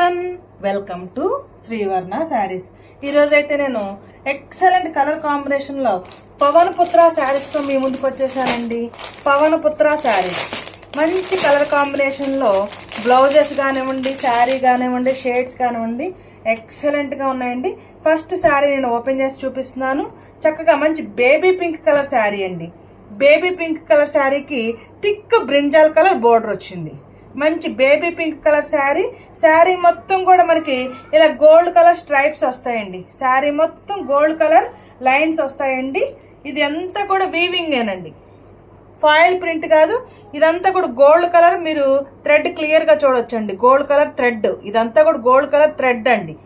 Everyone, welcome to Srivarna Sarees. ఈరోజు అయితే నేను ఎక్సలెంట్ కలర్ కాంబినేషన్లో పవన్ పుత్ర శారీస్తో మీ ముందుకు వచ్చేసానండి. పవన్ పుత్ర శారీస్ మంచి కలర్ కాంబినేషన్లో బ్లౌజెస్ కానివ్వండి, శారీ కానివ్వండి, షేడ్స్ కానివ్వండి ఎక్సలెంట్గా ఉన్నాయండి. ఫస్ట్ శారీ నేను ఓపెన్ చేసి చూపిస్తున్నాను. చక్కగా మంచి బేబీ పింక్ కలర్ శారీ అండి. బేబీ పింక్ కలర్ శారీకి థిక్ బ్రింజాల్ కలర్ బోర్డర్ వచ్చింది. మంచి baby pink colour sari. Sari మొత్తం కూడా మనకి ఇలా గోల్డ్ కలర్ స్ట్రైప్స్ వస్తాయండి. శారీ మొత్తం గోల్డ్ కలర్ లైన్స్ వస్తాయండి. ఇది అంతా కూడా వీవింగేనండి, ఫాయిల్ ప్రింట్ కాదు. ఇదంతా కూడా గోల్డ్ కలర్. మీరు థ్రెడ్ క్లియర్గా చూడొచ్చండి, గోల్డ్ కలర్ థ్రెడ్. ఇదంతా కూడా గోల్డ్ కలర్ థ్రెడ్ అండి,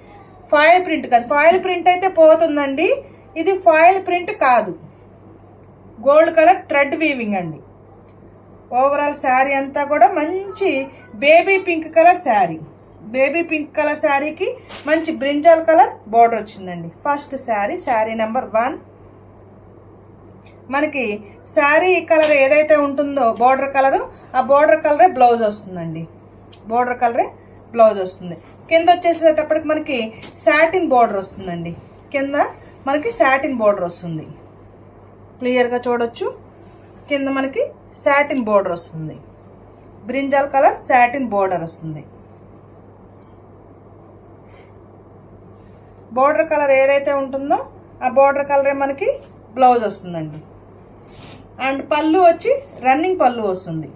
ఫాయిల్ ప్రింట్ కాదు. ఫాయిల్ ప్రింట్ అయితే పోతుందండి, ఇది ఫాయిల్ ప్రింట్ కాదు, గోల్డ్ కలర్ థ్రెడ్ వీవింగ్ అండి. ఓవరాల్ శారీ అంతా కూడా మంచి baby pink colour sari. Baby pink colour శారీకి మంచి బ్రింజాల్ కలర్ బోర్డర్ వచ్చిందండి. First sari, sari number 1. మనకి శారీ కలర్ ఏదైతే ఉంటుందో బోర్డర్ కలరు, ఆ బోర్డర్ కలరే బ్లౌజ్ వస్తుందండి. బోర్డర్ కలరే బ్లౌజ్ వస్తుంది. కింద వచ్చేసేటప్పటికి మనకి సాటిన్ బోర్డర్ వస్తుందండి. కింద మనకి సాటిన్ బోర్డర్ వస్తుంది, క్లియర్గా చూడొచ్చు. కింద మనకి సాటిన్ బోర్డర్ వస్తుంది, బ్రింజాల్ కలర్ సాటిన్ బోర్డర్ వస్తుంది. బోర్డర్ కలర్ ఏదైతే ఉంటుందో ఆ బోర్డర్ కలరే మనకి బ్లౌజ్ వస్తుందండి. అండ్ పళ్ళు వచ్చి రన్నింగ్ పళ్ళు వస్తుంది.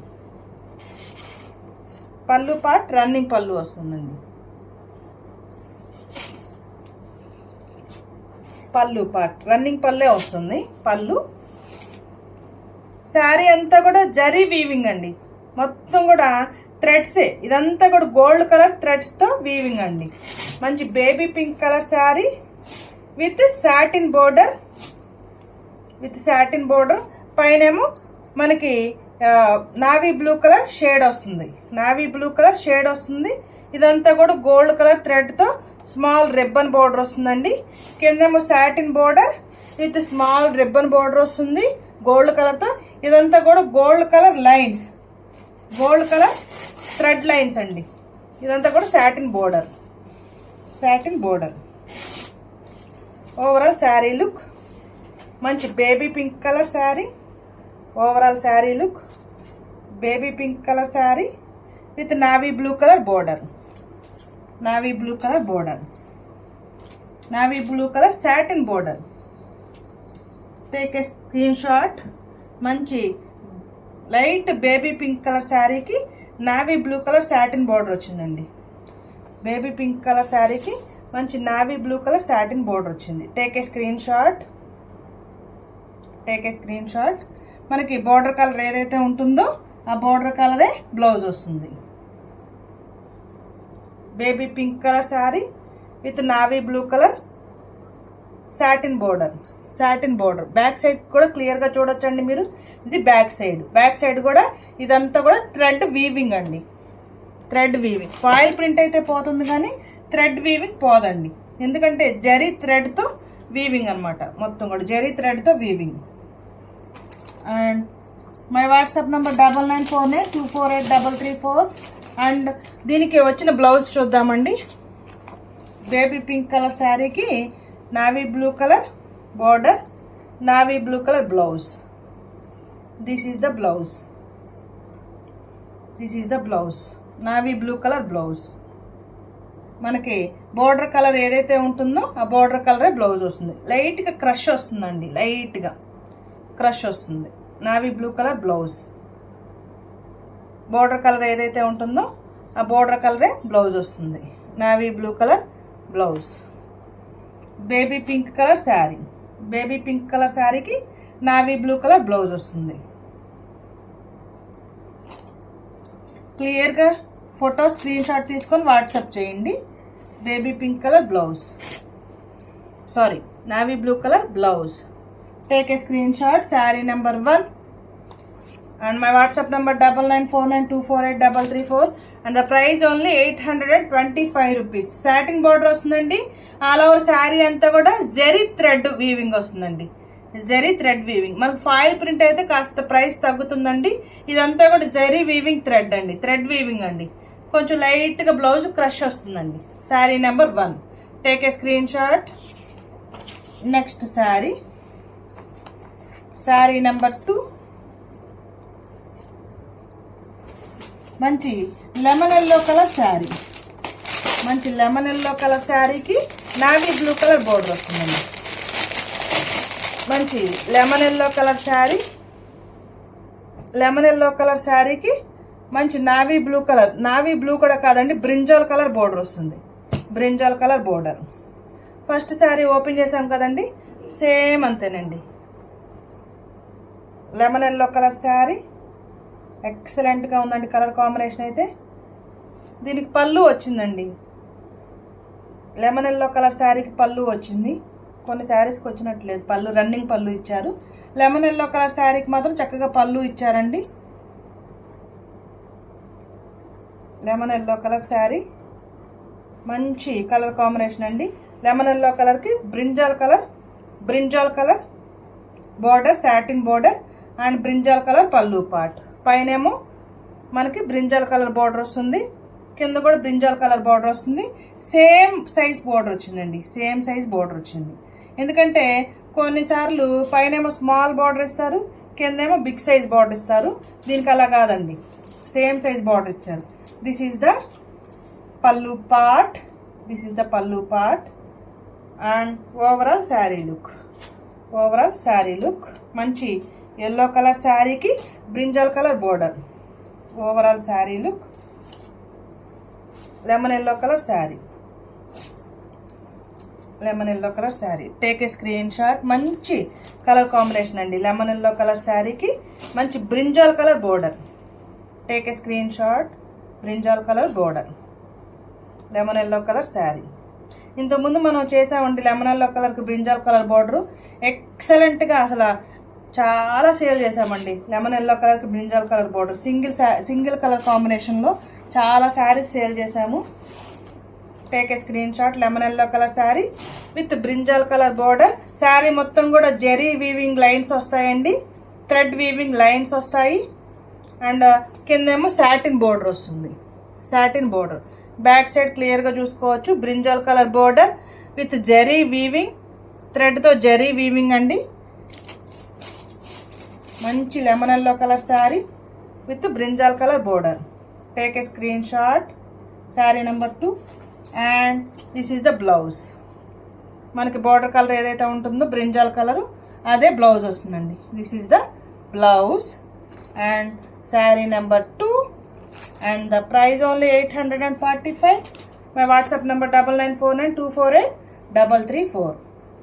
పళ్ళు పార్ట్ రన్నింగ్ పళ్ళు వస్తుందండి. పళ్ళు పార్ట్ రన్నింగ్ పళ్ళే వస్తుంది. పళ్ళు శారీ అంతా కూడా జరీ వీవింగ్ అండి. మొత్తం కూడా థ్రెడ్సే. ఇదంతా కూడా గోల్డ్ కలర్ థ్రెడ్స్తో వీవింగ్ అండి. మంచి baby pink colour sari with satin border. పైనేమో మనకి నావీ బ్లూ కలర్ షేడ్ వస్తుంది. నావీ బ్లూ కలర్ షేడ్ వస్తుంది. ఇదంతా కూడా గోల్డ్ కలర్ థ్రెడ్తో స్మాల్ రిబ్బన్ బోర్డర్ వస్తుందండి. కిందేమో satin border with small ribbon border వస్తుంది గోల్డ్ కలర్తో. ఇదంతా కూడా gold colour lines, gold colour thread lines అండి. ఇదంతా కూడా satin border. Overall sari look మంచి baby pink colour sari. Overall sari look baby pink colour sari with navy blue colour border. Navy blue colour satin border. Take a screenshot. మంచి light baby pink colour శారీకి navy blue colour satin border వచ్చిందండి. Baby pink colour శారీకి మంచి navy blue colour satin border వచ్చింది. Take a screenshot. మనకి border colour ఏదైతే ఉంటుందో ఆ బోర్డర్ కలరే బ్లౌజ్ వస్తుంది. Baby pink colour sari with navy blue colour satin border. Back side కూడా క్లియర్గా చూడొచ్చండి మీరు. ఇది బ్యాక్ సైడ్ కూడా ఇదంతా కూడా థ్రెడ్ వీవింగ్ అండి. Thread weaving. ఫాయిల్ ప్రింట్ అయితే పోతుంది కానీ థ్రెడ్ వీవింగ్ పోదండి. ఎందుకంటే జరీ థ్రెడ్తో వీవింగ్ అనమాట. మొత్తం కూడా జరీ థ్రెడ్తో weaving. And my WhatsApp number 9949248334. And దీనికి వచ్చిన బ్లౌజ్ చూద్దామండి. బేబీ పింక్ కలర్ శారీకి navy blue colour border, navy blue color blouse. This is the blouse. Navy blue color blouse. మనకి బోర్డర్ కలర్ ఏదైతే ఉంటుందో ఆ బోర్డర్ కలరే బ్లౌజ్ వస్తుంది. లైట్గా క్రష్ వస్తుందండి, లైట్గా క్రష్ వస్తుంది. Navy blue colour blouse. Border colour ఏదైతే ఉంటుందో ఆ బోర్డర్ కలరే బ్లౌజ్ వస్తుంది. Navy blue colour blouse. Baby pink colour శారీకి నావీ బ్లూ కలర్ బ్లౌజ్ వస్తుంది. క్లియర్గా ఫోటో స్క్రీన్ షాట్ తీసుకొని వాట్సాప్ చేయండి. Baby pink colour blouse, navy blue colour blouse. Take a screen shot. Sari number 1. and my WhatsApp number 9949248334 and the price only 825 rupees. satin border వస్తుందండి. All over sari అంతా కూడా zari thread weaving వస్తుందండి. Zari thread weaving. మనకు foil print అయితే కాస్త price తగ్గుతుందండి. ఇదంతా కూడా zari weaving thread అండి, థ్రెడ్ వీవింగ్ అండి. కొంచెం లైట్గా బ్లౌజ్ క్రష్ వస్తుందండి. Sari number 1, take a screen shot. Next sari number 2, మంచి లెమన్ ఎల్లో కలర్ శారీ. మంచి లెమన్ ఎల్లో కలర్ శారీకి నావీ బ్లూ కలర్ బోర్డర్ వస్తుందండి. మంచి lemon yellow colour sari, lemon yellow colour శారీకి మంచి నావీ బ్లూ కూడా కాదండి, బ్రింజాల్ కలర్ బోర్డర్ వస్తుంది. Brinjal colour border. First sari open చేసాం కదండి, సేమ్ అంతేనండి. లెమన్ ఎల్లో కలర్ శారీ ఎక్సలెంట్గా ఉందండి కలర్ కాంబినేషన్ అయితే. దీనికి పళ్ళు వచ్చిందండి. లెమన్ ఎల్లో కలర్ శారీకి పళ్ళు వచ్చింది. కొన్ని శారీస్కి వచ్చినట్లేదు పళ్ళు, రన్నింగ్ పళ్ళు ఇచ్చారు. లెమన్ ఎల్లో కలర్ శారీకి మాత్రం చక్కగా పళ్ళు ఇచ్చారండి. లెమన్ ఎల్లో కలర్ శారీ మంచి కలర్ కాంబినేషన్ అండి. లెమన్ ఎల్లో కలర్కి brinjal colour border, satin border and brinjal colour పళ్ళు పార్ట్. పైనేమో మనకి బ్రింజాల్ కలర్ బోర్డర్ వస్తుంది, కింద కూడా బ్రింజాల్ కలర్ బోర్డర్ వస్తుంది. సేమ్ సైజ్ బోర్డర్ వచ్చిందండి, సేమ్ సైజ్ బోర్డర్ వచ్చింది. ఎందుకంటే కొన్నిసార్లు పైనేమో స్మాల్ బోర్డర్ ఇస్తారు, కిందేమో బిగ్ సైజ్ బోర్డర్ ఇస్తారు. దీనికి అలా కాదండి, సేమ్ సైజ్ బోర్డర్ ఇచ్చారు. This is the pallu part, and overall sari look. మంచి ఎల్లో కలర్ శారీకి brinjal colour border. Overall sari look. Lemon yellow colour sari, take a screenshot. మంచి కలర్ కాంబినేషన్ అండి. లెమన్ ఎల్లో కలర్ శారీకి మంచి brinjal colour border. Take a screen shot. Brinjal colour border, lemon yellow colour sari. ఇంతకుముందు మనం చేసామండి lemon yellow కలర్కి brinjal colour border. ఎక్సలెంట్గా అసలు చాలా సేల్ చేసామండి. లెమన్ ఎల్లో కలర్కి brinjal colour border single colour కాంబినేషన్లో చాలా శారీస్ సేల్ చేసాము. Take a screenshot. Lemon yellow colour sari with brinjal colour border. శారీ మొత్తం కూడా జెరీ వీవింగ్ లైన్స్ వస్తాయండి, థ్రెడ్ వీవింగ్ లైన్స్ వస్తాయి. అండ్ కిందేమో సాటిన్ బోర్డర్ వస్తుంది. బ్యాక్ సైడ్ క్లియర్గా చూసుకోవచ్చు. Brinjal colour border with zari weaving, థ్రెడ్తో జెరీ వీవింగ్ అండి. మంచి lemon yellow colour sari with brinjal colour border. Take a screen shot. Sari number 2 and this is the blouse. మనకి border colour ఏదైతే ఉంటుందో బ్రింజాల్ కలరు అదే బ్లౌజ్ వస్తుందండి. This is the blouse and sari number 2 and the price only 845. My WhatsApp number 9949248334.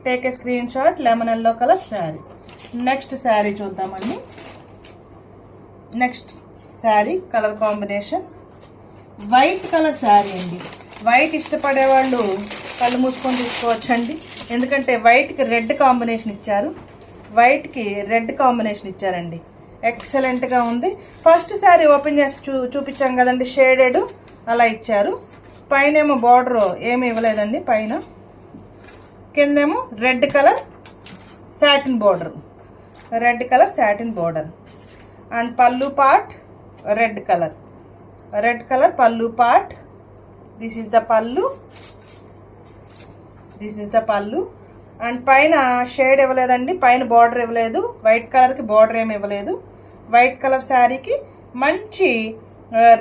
Take a screenshot. Lemon yellow color saree. Next saree చూద్దామండి. Next sari colour combination white colour sari అండి. White ఇష్టపడే వాళ్ళు కళ్ళు మూసుకొని తీసుకోవచ్చండి, ఎందుకంటే వైట్కి రెడ్ కాంబినేషన్ ఇచ్చారండి. ఎక్సలెంట్గా ఉంది. ఫస్ట్ శారీ ఓపెన్ చేసి చూపించాం కదండి, షేడెడ్ అలా ఇచ్చారు. పైన ఏమో బార్డర్ ఏమి ఇవ్వలేదండి, పైన కిందేమో red colour satin border and pallu part red colour pallu part. This is the pallu and పైన షేడ్ ఇవ్వలేదండి, పైన బార్డర్ ఇవ్వలేదు. వైట్ కలర్కి బార్డర్ ఏమి ఇవ్వలేదు. వైట్ కలర్ శారీకి మంచి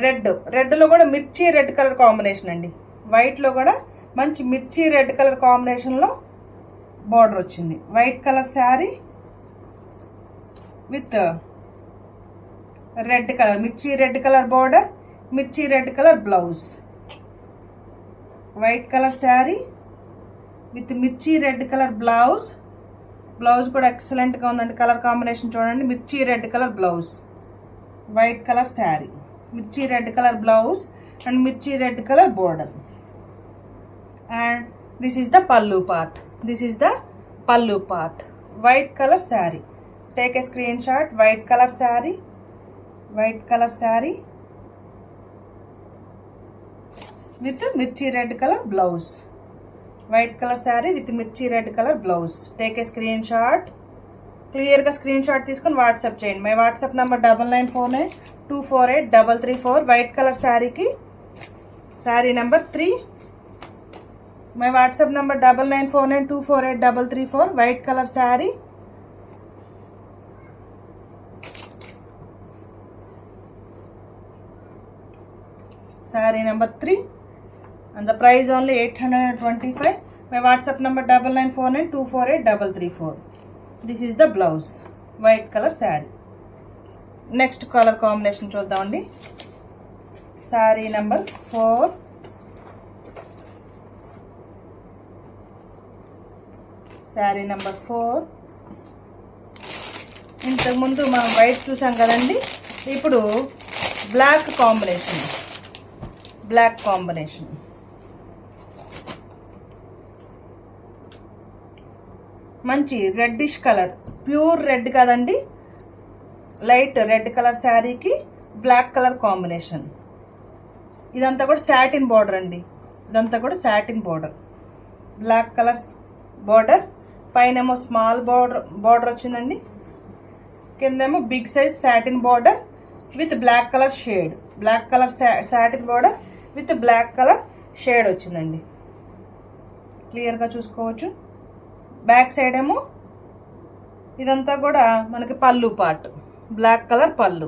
రెడ్లో కూడా మిర్చి రెడ్ కలర్ కాంబినేషన్ అండి. వైట్లో కూడా మంచి మిర్చి రెడ్ కలర్ కాంబినేషన్లో బార్డర్ వచ్చింది. White colour sari with red colour, mirchi red colour border, mirchi red colour blouse. White colour sari with mirchi red colour blouse కూడా ఎక్సలెంట్గా ఉందండి. కలర్ కాంబినేషన్ చూడండి, mirchi red colour blouse, white colour sari, mirchi red colour blouse and mirchi red colour border. And this is the pallu part. White colour sari. Take a screenshot. White colour sari with mirchi red colour blouse. White colour sari with mirchi red colour blouse. Take a screenshot. క్లియర్గా screenshot తీసుకొని WhatsApp చేయండి. My WhatsApp number 9949248334. White colour శారీకి sari number 3. My WhatsApp number 9949248334. White colour sari. Sari number 3 and the price only 825. My WhatsApp number 9949248334. This is the blouse. White color saree. Next color combination చూద్దామండి. Saree number 4. Saree number 4. ఇంతకు ముందు మనం white చూసాం కదండి. ఇప్పుడు black combination. Black combination. మంచి reddish colour, pure red కదండి, light red colour శారీకి బ్లాక్ కలర్ కాంబినేషన్. ఇదంతా కూడా సాటిన్ బార్డర్ అండి. ఇదంతా కూడా satin border, black colour border. పైనేమో స్మాల్ బార్డర్ వచ్చిందండి, కిందేమో big size satin border with black colour shade. Black colour satin border with black colour shade వచ్చిందండి. క్లియర్గా చూసుకోవచ్చు. బ్యాక్ సైడ్ ఏమో ఇదంతా కూడా మనకి పళ్ళు పార్ట్, బ్లాక్ కలర్ పళ్ళు,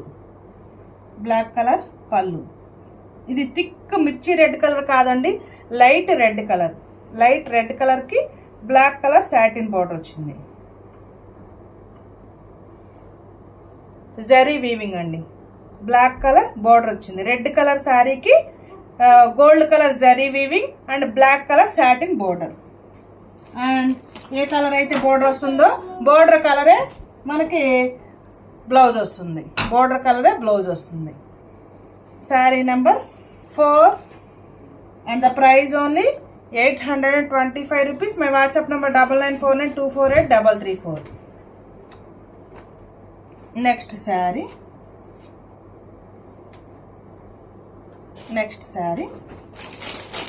బ్లాక్ కలర్ పళ్ళు. ఇది థిక్ మిర్చి రెడ్ కలర్ కాదండి, light red colour. Light red కలర్కి బ్లాక్ కలర్ సాటిన్ బార్డర్ వచ్చింది. జరీ వీవింగ్ అండి, బ్లాక్ కలర్ బార్డర్ వచ్చింది. రెడ్ కలర్ శారీకి gold colour zari weaving and black colour satin border. And ఏ కలర్ అయితే బోర్డర్ వస్తుందో బోర్డర్ కలరే మనకి బ్లౌజ్ వస్తుంది. బోర్డర్ కలరే బ్లౌజ్ వస్తుంది. Sari number 4 and the price only 825 rupees. My WhatsApp number 9949248334. Next sari. Next sari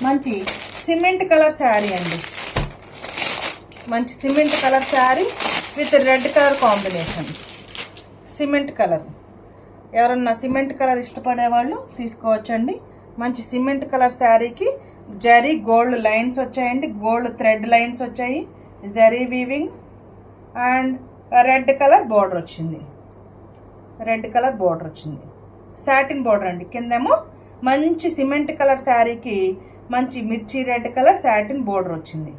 మంచి సిమెంట్ కలర్ శారీ అండి. మంచి cement colour sari with red colour combination. Cement colour, ఎవరన్నా సిమెంట్ కలర్ ఇష్టపడే వాళ్ళు తీసుకోవచ్చండి. మంచి సిమెంట్ కలర్ శారీకి జరీ గోల్డ్ లైన్స్ వచ్చాయండి, గోల్డ్ థ్రెడ్ లైన్స్ వచ్చాయి, zari weaving and red colour border వచ్చింది. రెడ్ కలర్ బార్డర్ వచ్చింది, సాటిన్ బార్డర్ అండి. కిందేమో మంచి సిమెంట్ కలర్ శారీకి మంచి mirchi red colour satin border వచ్చింది.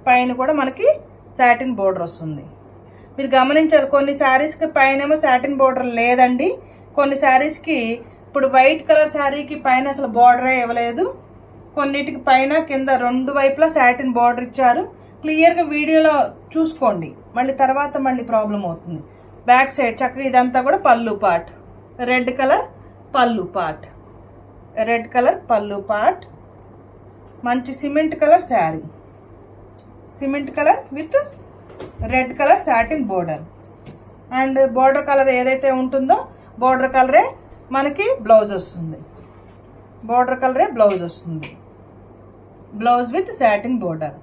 పైన కూడా మనకి సాటిన్ బోర్డర్ వస్తుంది. మీరు గమనించాలి, కొన్ని శారీస్కి పైన ఏమో సాటిన్ బోర్డర్ లేదండి. కొన్ని శారీస్కి ఇప్పుడు వైట్ కలర్ శారీకి పైన అసలు బోర్డరే ఇవ్వలేదు. కొన్నిటికి పైన కింద రెండు వైపులా సాటిన్ బోర్డర్ ఇచ్చారు. క్లియర్గా వీడియోలో చూసుకోండి, మళ్ళీ తర్వాత మళ్ళీ ప్రాబ్లం అవుతుంది. బ్యాక్ సైడ్ చక్కగా ఇదంతా కూడా పళ్ళు పార్ట్, రెడ్ కలర్ పళ్ళు పార్ట్, రెడ్ కలర్ పళ్ళు పార్ట్. మంచి cement colour sari, cement colour with red colour satin border. And border colour ఏదైతే ఉంటుందో బోర్డర్ కలరే మనకి బ్లౌజ్ వస్తుంది. బోర్డర్ కలరే బ్లౌజ్ వస్తుంది. Blouse with satin border,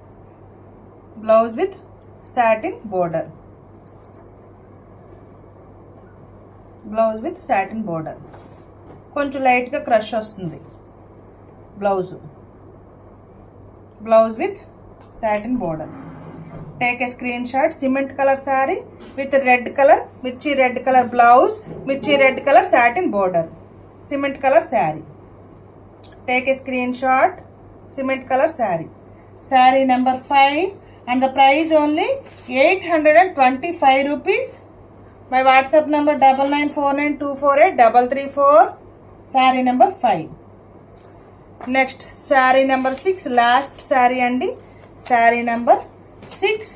blouse with satin border, blouse with satin border. కొంచెం లైట్గా క్రష్ వస్తుంది blouse. Blouse with satin border. Take a screenshot. Cement color saree with red color, mirchi red color blouse, mirchi red color satin border. Cement color saree. Take a screenshot. Cement color saree. Saree number 5 and the price only 825 rupees. My WhatsApp number 9949248334. Saree number 5. Next saree number 6, last saree andi. Sari number 6.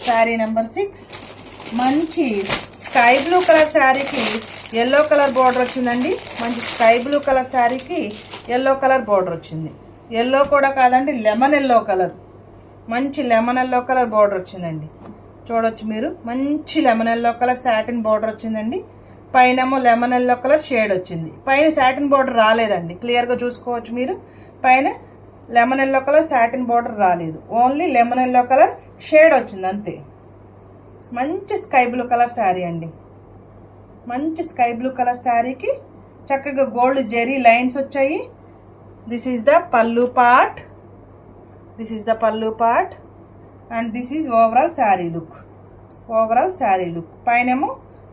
Sari number 6 మంచి sky blue colour శారీకి yellow colour border వచ్చిందండి. మంచి sky blue colour శారీకి yellow colour border వచ్చింది. Yellow కూడా కాదండి, lemon yellow colour. మంచి lemon yellow colour border వచ్చిందండి. చూడొచ్చు మీరు, మంచి lemon yellow colour satin border వచ్చిందండి. పైనేమో లెమన్ ఎల్లో కలర్ షేడ్ వచ్చింది. పైన సాటిన్ బార్డర్ రాలేదండి, క్లియర్గా చూసుకోవచ్చు మీరు. పైన lemon yellow colour satin border రాలేదు, only lemon yellow colour shade వచ్చింది అంతే. మంచి స్కై బ్లూ కలర్ శారీ అండి. మంచి స్కై బ్లూ కలర్ శారీకి చక్కగా గోల్డ్ జెరీ లైన్స్ వచ్చాయి. This is the pallu part, this is the pallu part and this is overall sari look. Overall sari look పైనేమో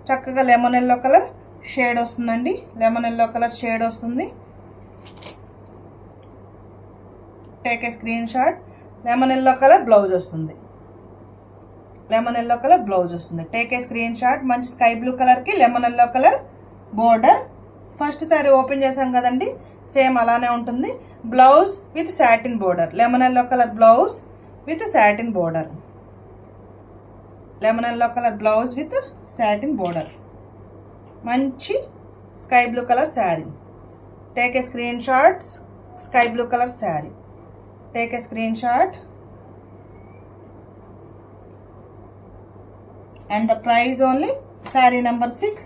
చక్కగా లెమన్ ఎల్లో కలర్ షేడ్ వస్తుందండి. లెమన్ ఎల్లో కలర్ షేడ్ వస్తుంది. Take a screenshot. Lemon yellow colour blouse వస్తుంది. Lemon yellow colour blouse వస్తుంది. Take a screenshot. మంచి sky blue కలర్కి lemon yellow colour border. First sari open చేసాం కదండి, same అలానే ఉంటుంది. Blouse with satin border. Lemon yellow colour blouse with satin border. Lemon yellow colour blouse with satin border. మంచి sky blue colour sari. Take a screenshot. Sky blue colour sari. Take a screenshot. And the price only saree number 6.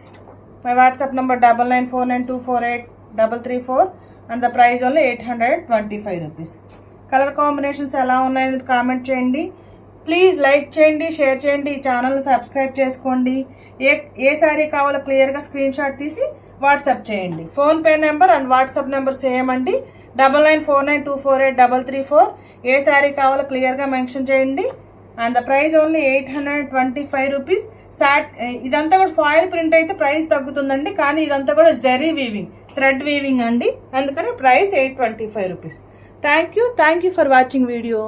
My WhatsApp number 9949248334 and the price only 825 rupees. Colour combinations ఎలా ఉన్నాయని comment చేయండి. Please like చేయండి, share చేయండి, ఈ ఛానల్ని subscribe చేసుకోండి. ఏ శారీ కావాలో క్లియర్గా స్క్రీన్ షాట్ తీసి వాట్సాప్ చేయండి. PhonePe number and WhatsApp number same అండి. 9949248334. ఏ శారీ కావాలో క్లియర్గా మెన్షన్ చేయండి. And the price only 825 rupees. ఇదంతా కూడా ఫాయిల్ ప్రింట్ అయితే ప్రైస్ తగ్గుతుందండి, కానీ ఇదంతా కూడా జరీ వీవింగ్, థ్రెడ్ వీవింగ్ అండి. అందుకని price 825 rupees. Thank you for watching video.